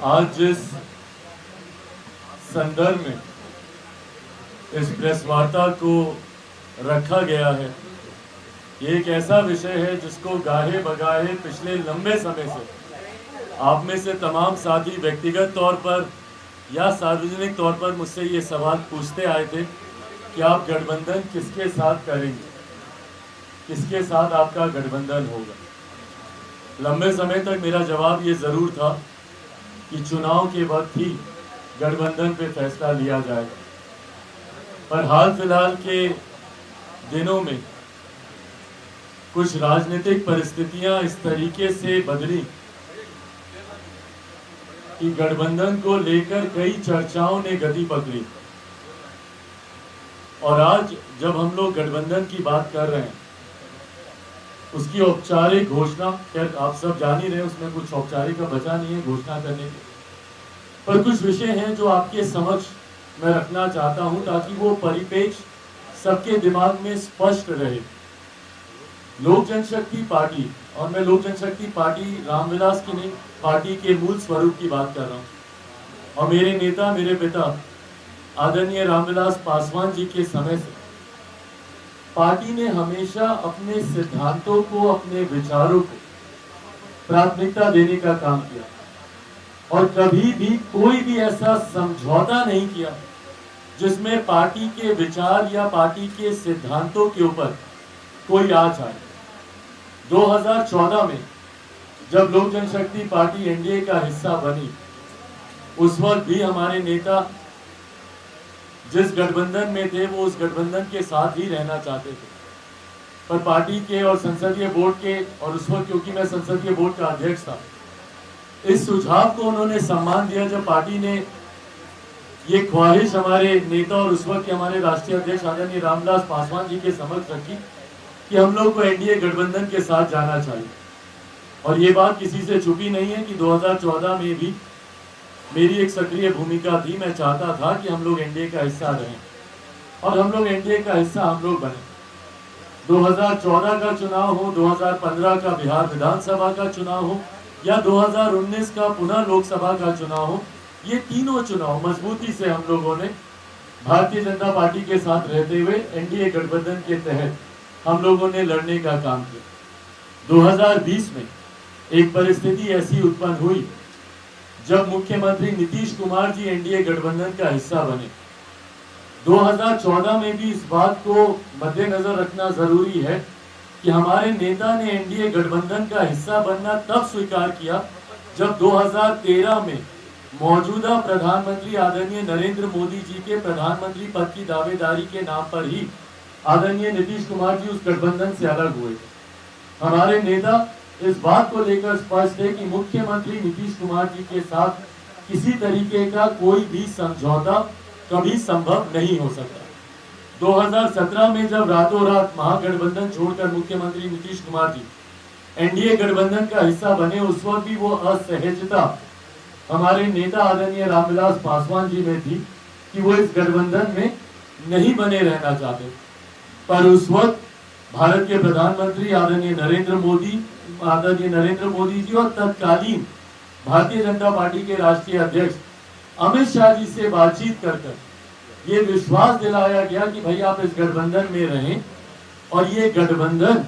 आज जिस संदर्भ में इस प्रेस वार्ता को रखा गया है, ये एक ऐसा विषय है जिसको गाहे बगाहे पिछले लंबे समय से आप में से तमाम साथी व्यक्तिगत तौर पर या सार्वजनिक तौर पर मुझसे ये सवाल पूछते आए थे कि आप गठबंधन किसके साथ करेंगे, किसके साथ आपका गठबंधन होगा। लंबे समय तक मेरा जवाब ये ज़रूर था कि चुनाव के वक्त ही गठबंधन पे फैसला लिया जाएगा, पर हाल फिलहाल के दिनों में कुछ राजनीतिक परिस्थितियां इस तरीके से बदली कि गठबंधन को लेकर कई चर्चाओं ने गति पकड़ी। और आज जब हम लोग गठबंधन की बात कर रहे हैं, उसकी औपचारिक घोषणा, खैर आप सब जान ही रहे हैं, उसमें कुछ औपचारिक का बचा नहीं है घोषणा करने के, पर कुछ विषय हैं जो आपके समक्ष मैं रखना चाहता हूं ताकि वो परिप्रेक्ष्य सबके दिमाग में स्पष्ट रहे। लोक जनशक्ति पार्टी, और मैं लोक जनशक्ति पार्टी रामविलास की नहीं, पार्टी के मूल स्वरूप की बात कर रहा हूँ, और मेरे नेता, मेरे पिता आदरणीय रामविलास पासवान जी के समय से पार्टी ने हमेशा अपने सिद्धांतों को, अपने विचारों को प्राथमिकता देने का काम किया और कभी भी कोई भी ऐसा समझौता नहीं किया जिसमें पार्टी के विचार या पार्टी के सिद्धांतों के ऊपर कोई आँच आए। 2014 में जब लोक जनशक्ति पार्टी एनडीए का हिस्सा बनी, उस वक्त भी हमारे नेता जिस गठबंधन में थे वो उस गठबंधन के साथ ही रहना चाहते थे, पर पार्टी के और संसदीय बोर्ड के, और उस वक्त क्योंकि मैं संसदीय बोर्ड का अध्यक्ष था, इस सुझाव को उन्होंने सम्मान दिया जब पार्टी ने ये ख्वाहिश हमारे नेता और उस वक्त के हमारे राष्ट्रीय अध्यक्ष आदरणीय रामविलास पासवान जी के समक्ष रखी कि हम लोग को एनडीए गठबंधन के साथ जाना चाहिए। और ये बात किसी से छुपी नहीं है कि 2014 में भी मेरी एक सक्रिय भूमिका थी। मैं चाहता था कि हम लोग एनडीए का हिस्सा रहें और हम लोग एनडीए का हिस्सा हम लोग बने। 2014 का चुनाव हो, 2015 का बिहार विधानसभा का चुनाव हो या 2019 का पुनः लोकसभा का चुनाव हो, ये तीनों चुनाव मजबूती से हम लोगों ने भारतीय जनता पार्टी के साथ रहते हुए एनडीए गठबंधन के तहत हम लोगों ने लड़ने का काम किया। 2020 में एक परिस्थिति ऐसी उत्पन्न हुई जब मुख्यमंत्री नीतीश कुमार जी एनडीए गठबंधन का हिस्सा बने। 2014 में भी इस बात को मद्देनजर रखना जरूरी है कि हमारे नेता ने एनडीए गठबंधन का हिस्सा बनना तब स्वीकार किया जब 2013 में मौजूदा प्रधानमंत्री आदरणीय नरेंद्र मोदी जी के प्रधानमंत्री पद की दावेदारी के नाम पर ही आदरणीय नीतीश कुमार जी उस गठबंधन से अलग हुए। हमारे नेता इस बात को लेकर स्पष्ट है कि मुख्यमंत्री नीतीश कुमार जी के साथ किसी तरीके का कोई भी समझौता कभी संभव नहीं हो सकता। 2017 में जब रातों रात महागठबंधन छोड़कर मुख्यमंत्री नीतीश कुमार जी एनडीए गठबंधन का हिस्सा बने, उस वक्त भी वो असहजता हमारे नेता आदरणीय रामविलास पासवान जी में थी कि वो इस गठबंधन में नहीं बने रहना चाहते। पर उस वक्त भारत के प्रधानमंत्री आदरणीय नरेंद्र मोदी जी और तत्कालीन भारतीय जनता पार्टी के राष्ट्रीय अध्यक्ष अमित शाह जी से बातचीत कर ये विश्वास दिलाया गया कि भाई आप इस गठबंधन में रहें और ये गठबंधन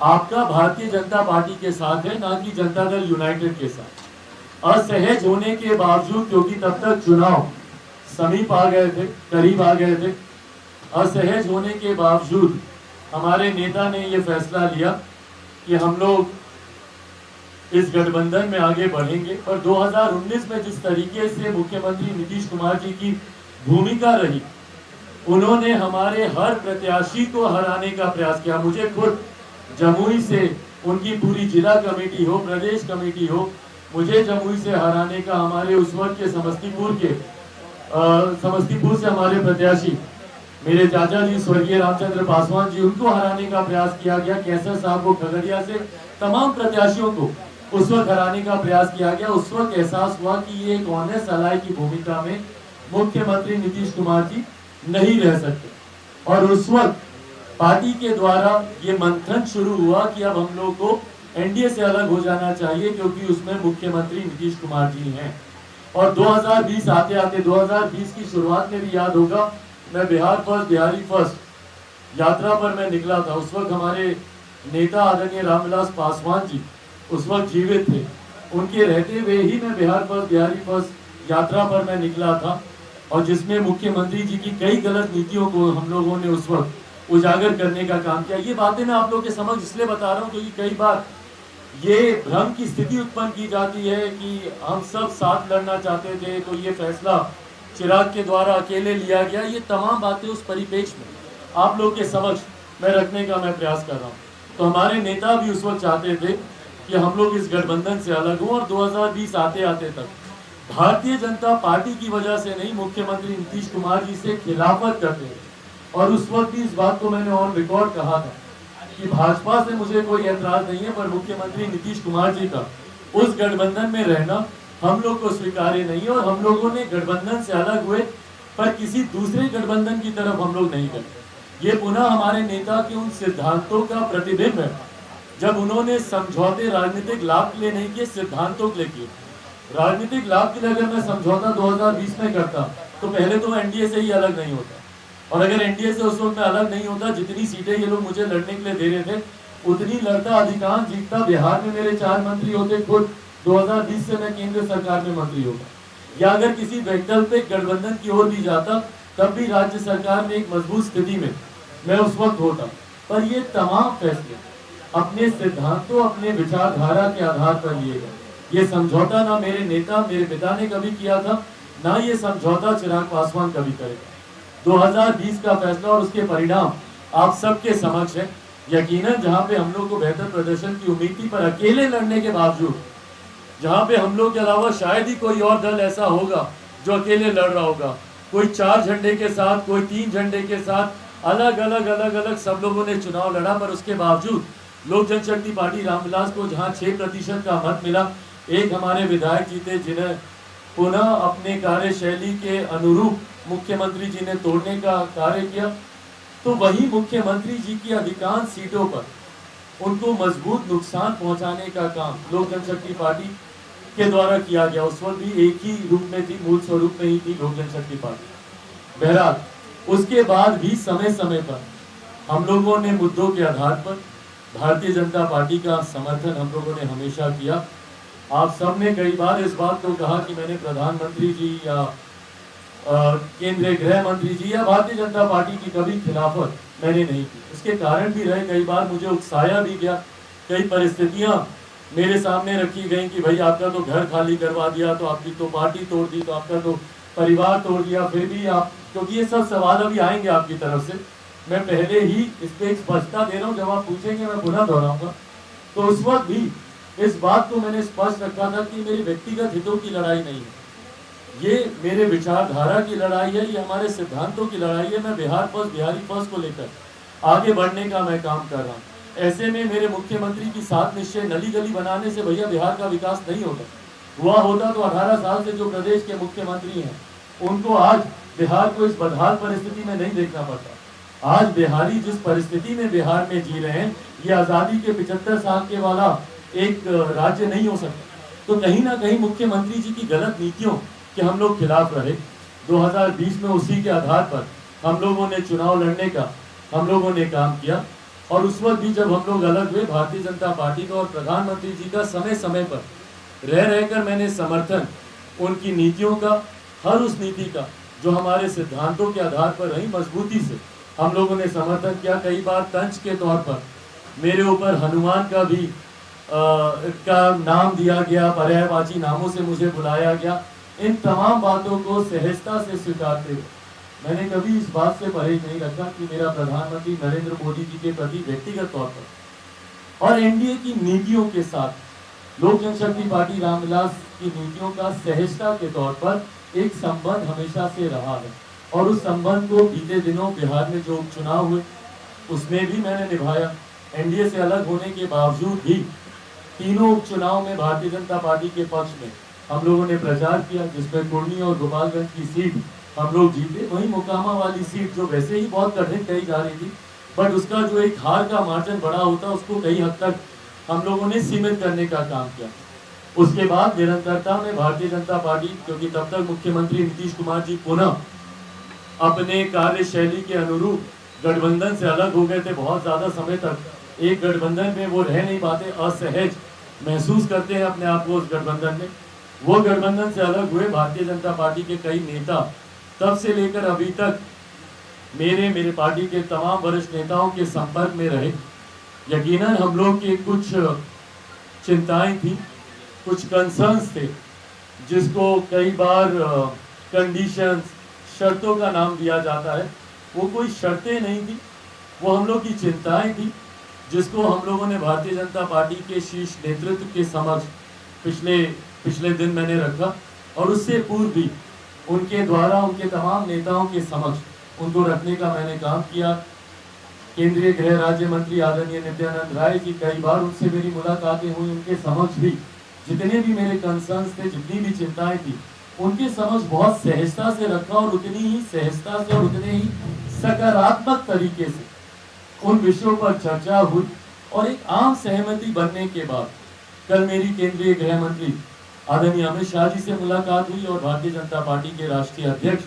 आपका भारतीय जनता पार्टी के साथ है, ना कि जनता दल यूनाइटेड के साथ। असहज होने के बावजूद, क्योंकि तब तक चुनाव समीप आ गए थे, करीब आ गए थे, असहज होने के बावजूद हमारे नेता ने यह फैसला लिया कि हम लोग इस गठबंधन में आगे बढ़ेंगे। पर 2019 में जिस तरीके से मुख्यमंत्री नीतीश कुमार जी की भूमिका रही, उन्होंने हमारे हर प्रत्याशी को हराने का प्रयास किया। मुझे खुद जमुई से उनकी पूरी जिला कमेटी हो, प्रदेश कमेटी हो, मुझे जमुई से हराने का, हमारे उस वक्त के समस्तीपुर से हमारे प्रत्याशी मेरे चाचा जी स्वर्गीय रामचंद्र पासवान जी, उनको हराने का प्रयास किया गया। कैसर साहब को खगड़िया से, तमाम प्रत्याशियों को उस वक्त हराने का प्रयास किया गया। उस वक्त एहसास हुआ कि ये एक ऑनेस्ट अलाय की भूमिका में मुख्यमंत्री नीतीश कुमार जी नहीं रह सकते, और उस वक्त पार्टी के द्वारा ये मंथन शुरू हुआ कि अब हम लोग को एनडीए से अलग हो जाना चाहिए, क्योंकि उसमें मुख्यमंत्री नीतीश कुमार जी हैं। और 2020 आते आते 2020 की शुरुआत में भी याद होगा, मैं बिहार फर्स्ट बिहारी फर्स्ट यात्रा पर मैं निकला था। उस वक्त हमारे नेता आदरणीय रामविलास पासवान जी उस वक्त जीवित थे। उनके रहते हुए ही मैं बिहार फर्स्ट बिहारी फर्स्ट यात्रा पर मैं निकला था, और जिसमें मुख्यमंत्री जी की कई गलत नीतियों को हम लोगों ने उस वक्त उजागर करने का काम किया। ये बातें मैं आप लोगों के समक्ष इसलिए बता रहा हूँ क्योंकि कई बार ये भ्रम की स्थिति उत्पन्न की जाती है कि हम सब साथ लड़ना चाहते थे, तो ये फैसला चिराग के द्वारा अकेले लिया गया। ये तमाम बातें उस परिप्रेक्ष्य में आप लोग के समक्ष मैं रखने का मैं प्रयास कर रहा हूँ। तो हमारे नेता भी उस वक्त चाहते थे कि हम लोग इस गठबंधन से अलग हों, और 2020 आते आते तक भारतीय जनता पार्टी की वजह से नहीं, मुख्यमंत्री नीतीश कुमार जी से खिलाफत करते थे। और उस वक्त भी इस बात को मैंने ऑन रिकॉर्ड कहा था कि भाजपा से मुझे कोई ऐतराज नहीं है, पर मुख्यमंत्री नीतीश कुमार जी का उस गठबंधन में रहना हम लोग को स्वीकार्य नहीं है। और हम लोगों ने गठबंधन से अलग हुए, पर किसी दूसरे गठबंधन की तरफ हम लोग नहीं गए। ये पुनः हमारे नेता के उन सिद्धांतों का प्रतिबिंब है जब उन्होंने समझौते राजनीतिक लाभ के लिए नहीं किए, सिद्धांतों के लिए किए। राजनीतिक लाभ के लिए अगर मैं समझौता 2020 में करता तो पहले तो मैं एनडीए से ही अलग नहीं होता, और अगर एनडीए से उस वक्त में अलग नहीं होता, जितनी सीटें ये लोग मुझे लड़ने के लिए दे रहे थे उतनी लड़ता, अधिकांश जीतता। बिहार में मेरे 4 मंत्री होते, खुद 2020 से मैं केंद्र सरकार में मंत्री होगा, या अगर किसी वैकल्पिक गठबंधन की ओर भी जाता तब भी राज्य सरकार में एक मजबूत स्थिति में मैं उस वक्त होता। पर ये तमाम फैसले अपने सिद्धांतों, अपने विचारधारा के आधार पर लिए गए। ये समझौता ना मेरे नेता, मेरे पिता ने कभी किया था, ना ये समझौता चिराग पासवान कभी करेगा। 2020 का फैसला और उसके परिणाम आप सबके समक्ष है। यकीनन जहां पे हम लोग को बेहतर प्रदर्शन की उम्मीद थी, पर अकेले लड़ने के बावजूद, जहां पे हम लोग के अलावा शायद ही कोई और दल ऐसा होगा जो अकेले लड़ रहा होगा, कोई 4 झंडे के साथ, कोई 3 झंडे के साथ, अलग अलग सब लोगों ने चुनाव लड़ा, पर उसके बावजूद लोक जनशक्ति पार्टी रामविलास को जहां 6% का मत मिला, एक हमारे विधायक जी थे जिन्हें पुनः अपने कार्यशैली के अनुरूप मुख्यमंत्री जी ने तोड़ने का कार्य किया, तो वही मुख्यमंत्री जी की अधिकांश सीटों पर उनको मजबूत नुकसान पहुंचाने का काम लोक जनशक्ति पार्टी के द्वारा किया गया। उस वक्त भी एक ही रूप में थी, मूल स्वरूप में ही थी लोक जनशक्ति पार्टी। बहरहाल उसके बाद भी समय समय पर हम लोगों ने मुद्दों के आधार पर भारतीय जनता पार्टी का समर्थन हम लोगों ने हमेशा किया। आप सब ने कई बार इस बात को कहा कि मैंने प्रधानमंत्री जी या केंद्रीय गृह मंत्री जी या भारतीय जनता पार्टी की कभी खिलाफत मैंने नहीं की। इसके कारण भी रहे, कई बार मुझे उकसाया भी गया, कई परिस्थितियां मेरे सामने रखी गई कि भाई आपका तो घर खाली करवा दिया, तो आपकी तो पार्टी तोड़ दी, तो आपका तो परिवार तोड़ दिया, फिर भी आप, क्योंकि ये सब सवाल अभी आएंगे आपकी तरफ से, मैं पहले ही इस पे एक स्पष्टता दे रहा हूँ, जब आप पूछेंगे मैं पुनः दोहराऊंगा। तो उस वक्त भी इस बात को मैंने स्पष्ट रखा था कि मेरी व्यक्तिगत हितों की लड़ाई नहीं है, ये मेरे विचारधारा की लड़ाई है, ये हमारे सिद्धांतों की लड़ाई है। मैं बिहार फर्स्ट बिहारी फर्स्ट को लेकर आगे बढ़ने का मैं काम कर रहा हूँ। ऐसे में मेरे मुख्यमंत्री की 7 निश्चय नली गली बनाने से भैया बिहार का विकास नहीं होता। हुआ होता तो 18 साल से जो प्रदेश के मुख्यमंत्री हैं उनको आज बिहार को इस बदहाल परिस्थिति में नहीं देखना पड़ता। आज बिहारी जिस परिस्थिति में बिहार में जी रहे हैं, ये आज़ादी के 75 साल के वाला एक राज्य नहीं हो सकता। तो कहीं ना कहीं मुख्यमंत्री जी की गलत नीतियों के हम लोग खिलाफ रहे। 2020 में उसी के आधार पर हम लोगों ने चुनाव लड़ने का हम लोगों ने काम किया, और उस वक्त भी जब हम लोग अलग हुए, भारतीय जनता पार्टी का और प्रधानमंत्री जी का समय समय पर रह रहकर मैंने समर्थन उनकी नीतियों का, हर उस नीति का जो हमारे सिद्धांतों के आधार पर रही, मजबूती से हम लोगों ने समर्थन किया। कई बार तंज के तौर पर मेरे ऊपर हनुमान का भी का नाम दिया गया, पर्यायवाची नामों से मुझे बुलाया गया। इन तमाम बातों को सहजता से स्वीकारते हुए मैंने कभी इस बात से परहेज नहीं रखा कि मेरा प्रधानमंत्री नरेंद्र मोदी जी के प्रति व्यक्तिगत तौर पर और एनडीए की नीतियों के साथ लोक जनशक्ति पार्टी रामविलास की नीतियों का सहजता के तौर पर एक संबंध हमेशा से रहा है। और उस संबंध को बीते दिनों बिहार में जो उपचुनाव हुए उसमें भी मैंने निभाया। एनडीए से अलग होने के बावजूद भी तीनों उपचुनाव में भारतीय जनता पार्टी के पक्ष में हम लोगों ने प्रचार किया, जिसमें कुर्नी और गोपालगंज की सीट हम लोग जीते। वही मोकामा वाली सीट जो वैसे ही बहुत कठिन कही जा रही थी, बट उसका जो एक हार का मार्जिन बड़ा होता, उसको कई हद तक हम लोगों ने सीमित करने का काम किया। उसके बाद निरंतरता में भारतीय जनता पार्टी, क्योंकि तब तक मुख्यमंत्री नीतीश कुमार जी पुनः अपने कार्यशैली के अनुरूप गठबंधन से अलग हो गए थे। बहुत ज्यादा समय तक एक गठबंधन में वो रह नहीं पाते, असहज महसूस करते हैं अपने आप को उस गठबंधन में। वो गठबंधन से अलग हुए। भारतीय जनता पार्टी के कई नेता तब से लेकर अभी तक मेरे पार्टी के तमाम वरिष्ठ नेताओं के संपर्क में रहे। यकीनन हम लोग की कुछ चिंताएं थी, कुछ कंसर्न्स थे, जिसको कई बार कंडीशंस, शर्तों का नाम दिया जाता है। वो कोई शर्तें नहीं थी, वो हम लोग की चिंताएं थी, जिसको हम लोगों ने भारतीय जनता पार्टी के शीर्ष नेतृत्व के समक्ष पिछले दिन मैंने रखा, और उससे पूर्व भी उनके द्वारा उनके तमाम नेताओं के समक्ष उनको रखने का मैंने काम किया। केंद्रीय गृह राज्य मंत्री आदरणीय नित्यानंद राय जी, कई बार उनसे मेरी मुलाकातें हुई। उनके समक्ष भी जितने भी मेरे कंसर्न्स थे, जितनी भी चिंताएं थी, उनके समक्ष बहुत सहजता से रखा, और उतनी ही सहजता से और उतने ही सकारात्मक तरीके से उन विषयों पर चर्चा हुई। और एक आम सहमति बनने के बाद कल मेरी केंद्रीय गृह मंत्री आदरणीय अमित शाह जी से मुलाकात हुई, और भारतीय जनता पार्टी के राष्ट्रीय अध्यक्ष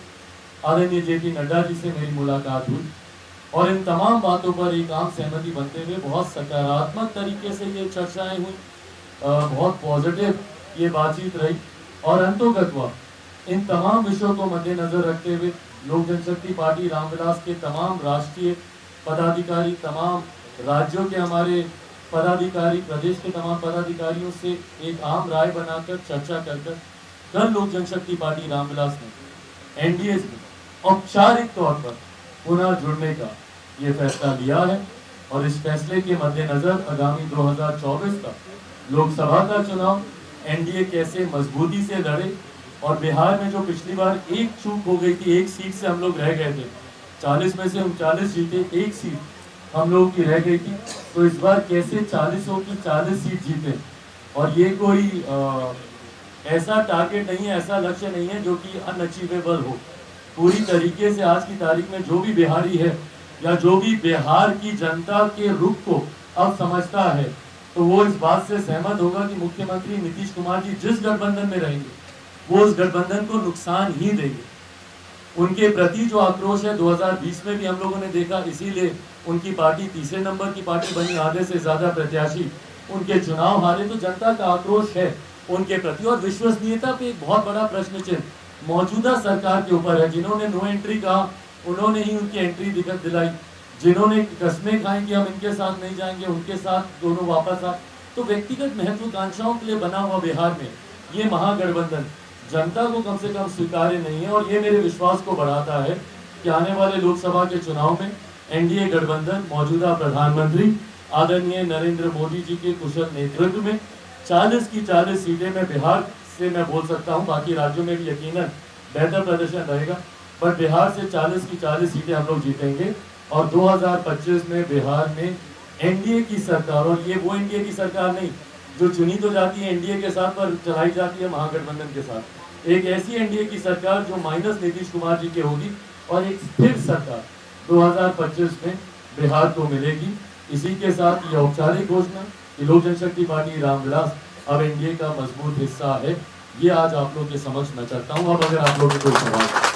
आदरणीय जेपी नड्डा जी से मेरी मुलाकात हुई। और इन तमाम बातों पर एक आम सहमति बनते हुए बहुत सकारात्मक तरीके से ये चर्चाएं हुई, बहुत पॉजिटिव ये बातचीत रही। और अंतोगत्वा इन तमाम विषयों को मद्देनजर रखते हुए लोक जनशक्ति पार्टी रामविलास के तमाम राष्ट्रीय पदाधिकारी, तमाम राज्यों के हमारे पदाधिकारी, प्रदेश के तमाम पदाधिकारियों से एक आम राय बनाकर चर्चा कर कल लोक जनशक्ति पार्टी रामविलास ने एनडीए में औपचारिक तौर पर पुनः जुड़ने का ये फैसला लिया है। और इस फैसले के मद्देनजर आगामी 2024 का लोकसभा का चुनाव एनडीए कैसे मजबूती से लड़े। और बिहार में जो पिछली बार एक चूक हो गई थी, एक सीट से हम लोग रह गए थे, 40 में से 39 जीते, एक सीट हम लोग की रह गई थी, तो इस बार कैसे 40 की 40 सीट जीते। और ये कोई ऐसा टारगेट नहीं है, ऐसा लक्ष्य नहीं है जो कि अनअचीवेबल हो। पूरी तरीके से आज की तारीख में जो भी बिहारी है, या जो भी बिहार की जनता के रुख को अब समझता है, तो वो इस बात से सहमत होगा कि मुख्यमंत्री नीतीश कुमार जी जिस गठबंधन में रहेंगे, वो उस गठबंधन को नुकसान ही देंगे। उनके प्रति जो आक्रोश है 2020 में भी हम लोगों ने देखा, इसीलिए उनकी पार्टी तीसरे नंबर की पार्टी बनी, आधे से ज्यादा प्रत्याशी उनके चुनाव हारे। तो जनता का आक्रोश है उनके प्रति, और विश्वसनीयता पे एक बहुत बड़ा प्रश्न चिन्ह मौजूदा सरकार के ऊपर है। जिन्होंने नो एंट्री कहा, उन्होंने ही उनकी एंट्री दिक्कत दिलाई। जिन्होंने कस्में खाई कि हम इनके साथ नहीं जाएंगे, उनके साथ दोनों वापस आ। तो व्यक्तिगत महत्वाकांक्षाओं के लिए बना हुआ बिहार में ये महागठबंधन जनता को कम से कम स्वीकार्य नहीं है। और ये मेरे विश्वास को बढ़ाता है कि आने वाले लोकसभा के चुनाव में एनडीए गठबंधन मौजूदा प्रधानमंत्री आदरणीय नरेंद्र मोदी जी के कुशल नेतृत्व में 40 की 40 सीटें में, बिहार से मैं बोल सकता हूं, बाकी राज्यों में भी यकीनन बेहतर प्रदर्शन रहेगा, बट बिहार से 40 की 40 सीटें हम लोग जीतेंगे। और 2025 में बिहार में एनडीए की सरकार, और ये वो एनडीए की सरकार नहीं जो चुनी तो जाती है एनडीए के साथ पर चलाई जाती है महागठबंधन के साथ, एक ऐसी एनडीए की सरकार जो माइनस नीतीश कुमार जी की होगी, और एक स्थिर सरकार 2025 में बिहार को मिलेगी। इसी के साथ ये औपचारिक घोषणा कि लोक जनशक्ति पार्टी रामविलास अब एनडीए का मजबूत हिस्सा है, ये आज आप लोग के समक्ष मैं चाहता हूँ। अब अगर आप लोग कोई सवाल